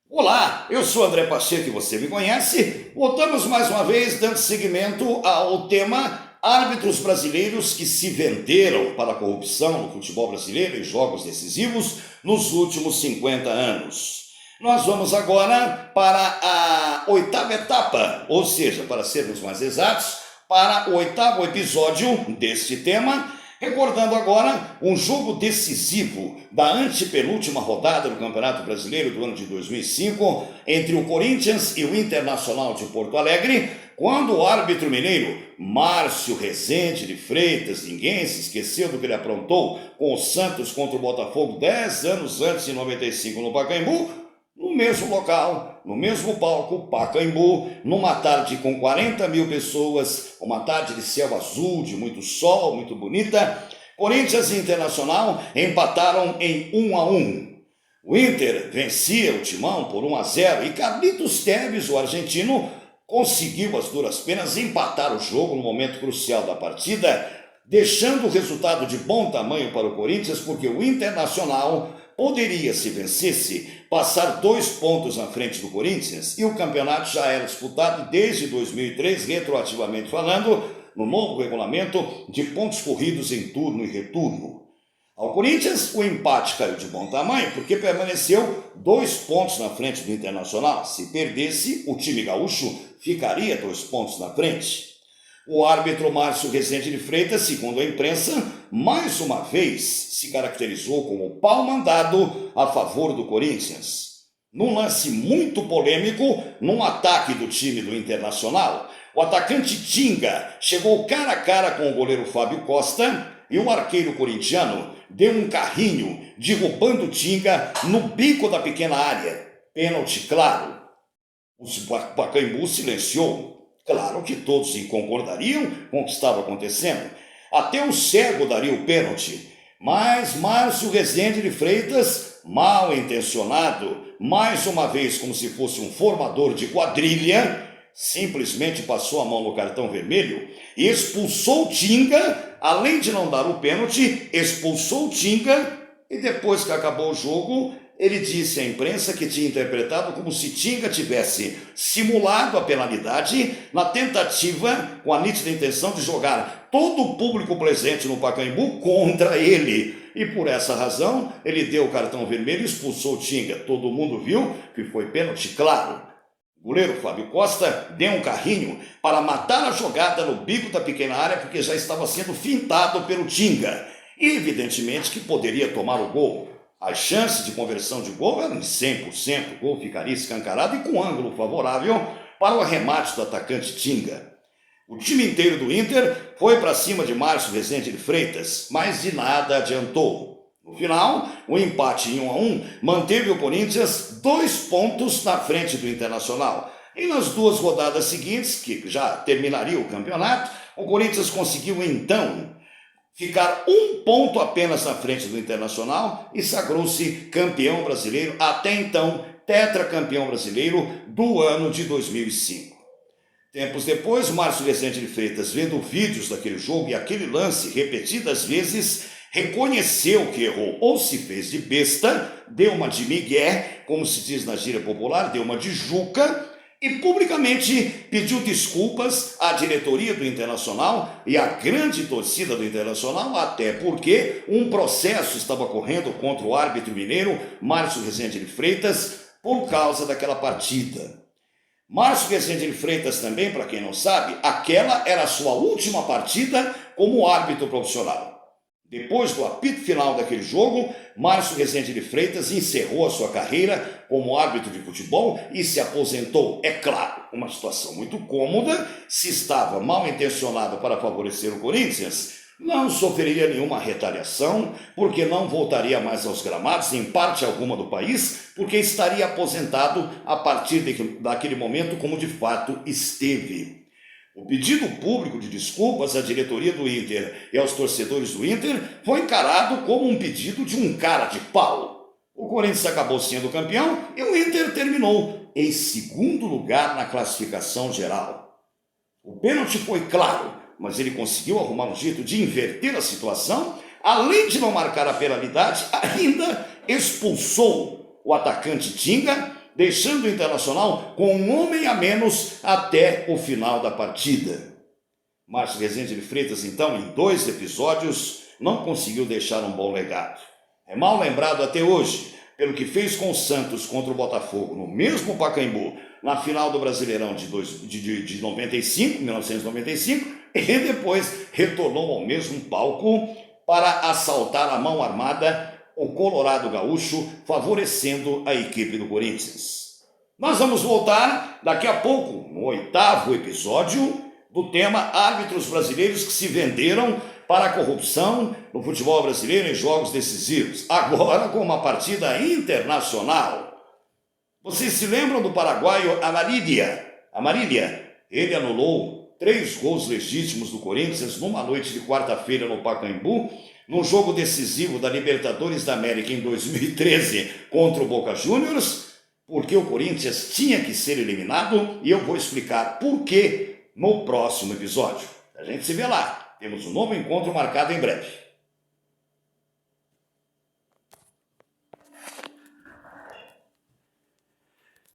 Olá, eu sou André Pacheco e você me conhece. Voltamos mais uma vez dando seguimento ao tema árbitros brasileiros que se venderam para a corrupção no futebol brasileiro em jogos decisivos nos últimos 50 anos. Nós vamos agora para a oitava etapa, ou seja, para sermos mais exatos, para o oitavo episódio deste tema, recordando agora um jogo decisivo da antepenúltima rodada do Campeonato Brasileiro do ano de 2005 entre o Corinthians e o Internacional de Porto Alegre, quando o árbitro mineiro Márcio Rezende de Freitas, ninguém se esqueceu do que ele aprontou com o Santos contra o Botafogo 10 anos antes, em 95, no Pacaembu, no mesmo local, no mesmo palco, Pacaembu, numa tarde com 40 mil pessoas, uma tarde de céu azul, de muito sol, muito bonita, Corinthians e Internacional empataram em 1-1. O Inter vencia o Timão por 1-0 e Carlitos Tevez, o argentino, conseguiu as duras penas empatar o jogo no momento crucial da partida, deixando o resultado de bom tamanho para o Corinthians, porque o Internacional poderia, se vencesse, passar 2 pontos na frente do Corinthians, e o campeonato já era disputado desde 2003, retroativamente falando, no novo regulamento de pontos corridos em turno e retorno. Ao Corinthians, o empate caiu de bom tamanho, porque permaneceu 2 pontos na frente do Internacional. Se perdesse, o time gaúcho ficaria 2 pontos na frente. O árbitro Márcio Rezende de Freitas, segundo a imprensa, mais uma vez se caracterizou como pau mandado a favor do Corinthians. Num lance muito polêmico, num ataque do time do Internacional, o atacante Tinga chegou cara a cara com o goleiro Fábio Costa e o arqueiro corintiano deu um carrinho, derrubando o Tinga no bico da pequena área. Pênalti claro. O Pacaembu silenciou. Claro que todos concordariam com o que estava acontecendo. Até o cego daria o pênalti. Mas Márcio Rezende de Freitas, mal intencionado, mais uma vez como se fosse um formador de quadrilha, simplesmente passou a mão no cartão vermelho e expulsou o Tinga, além de não dar o pênalti, expulsou o Tinga e depois que acabou o jogo, ele disse à imprensa que tinha interpretado como se Tinga tivesse simulado a penalidade na tentativa, com a nítida intenção de jogar todo o público presente no Pacaembu contra ele. E por essa razão, ele deu o cartão vermelho e expulsou o Tinga. Todo mundo viu que foi pênalti claro. O goleiro Fábio Costa deu um carrinho para matar a jogada no bico da pequena área, porque já estava sendo fintado pelo Tinga. E evidentemente que poderia tomar o gol. As chances de conversão de gol eram de 100%, o gol ficaria escancarado e com ângulo favorável para o arremate do atacante Tinga. O time inteiro do Inter foi para cima de Márcio Rezende de Freitas, mas de nada adiantou. No final, o empate em 1-1 manteve o Corinthians 2 pontos na frente do Internacional. E nas 2 rodadas seguintes, que já terminaria o campeonato, o Corinthians conseguiu então ficar 1 ponto apenas na frente do Internacional e sagrou-se campeão brasileiro, até então tetracampeão brasileiro do ano de 2005. Tempos depois, Márcio Rezende de Freitas, vendo vídeos daquele jogo e aquele lance repetidas vezes, reconheceu que errou ou se fez de besta, deu uma de migué, como se diz na gíria popular, deu uma de juca, e publicamente pediu desculpas à diretoria do Internacional e à grande torcida do Internacional, até porque um processo estava correndo contra o árbitro mineiro Márcio Rezende de Freitas por causa daquela partida. Márcio Rezende de Freitas também, para quem não sabe, aquela era a sua última partida como árbitro profissional. Depois do apito final daquele jogo, Márcio Rezende de Freitas encerrou a sua carreira como árbitro de futebol e se aposentou. É claro, uma situação muito cômoda, se estava mal intencionado para favorecer o Corinthians, não sofreria nenhuma retaliação, porque não voltaria mais aos gramados, em parte alguma do país, porque estaria aposentado a partir daquele momento, como de fato esteve. O pedido público de desculpas à diretoria do Inter e aos torcedores do Inter foi encarado como um pedido de um cara de pau. O Corinthians acabou sendo campeão e o Inter terminou em 2º lugar na classificação geral. O pênalti foi claro, mas ele conseguiu arrumar um jeito de inverter a situação, além de não marcar a penalidade, ainda expulsou o atacante Tinga deixando o Internacional com um homem a menos até o final da partida. Márcio Rezende de Freitas, então, em 2 episódios, não conseguiu deixar um bom legado. É mal lembrado até hoje pelo que fez com o Santos contra o Botafogo no mesmo Pacaembu, na final do Brasileirão de 1995, e depois retornou ao mesmo palco para assaltar a mão armada o Colorado Gaúcho, favorecendo a equipe do Corinthians. Nós vamos voltar daqui a pouco, no 8º episódio, do tema árbitros brasileiros que se venderam para a corrupção no futebol brasileiro em jogos decisivos, agora com uma partida internacional. Vocês se lembram do paraguaio Amarília? Ele anulou 3 gols legítimos do Corinthians numa noite de quarta-feira no Pacaembu, num jogo decisivo da Libertadores da América em 2013 contra o Boca Juniors, porque o Corinthians tinha que ser eliminado, e eu vou explicar por quê no próximo episódio. A gente se vê lá. Temos um novo encontro marcado em breve.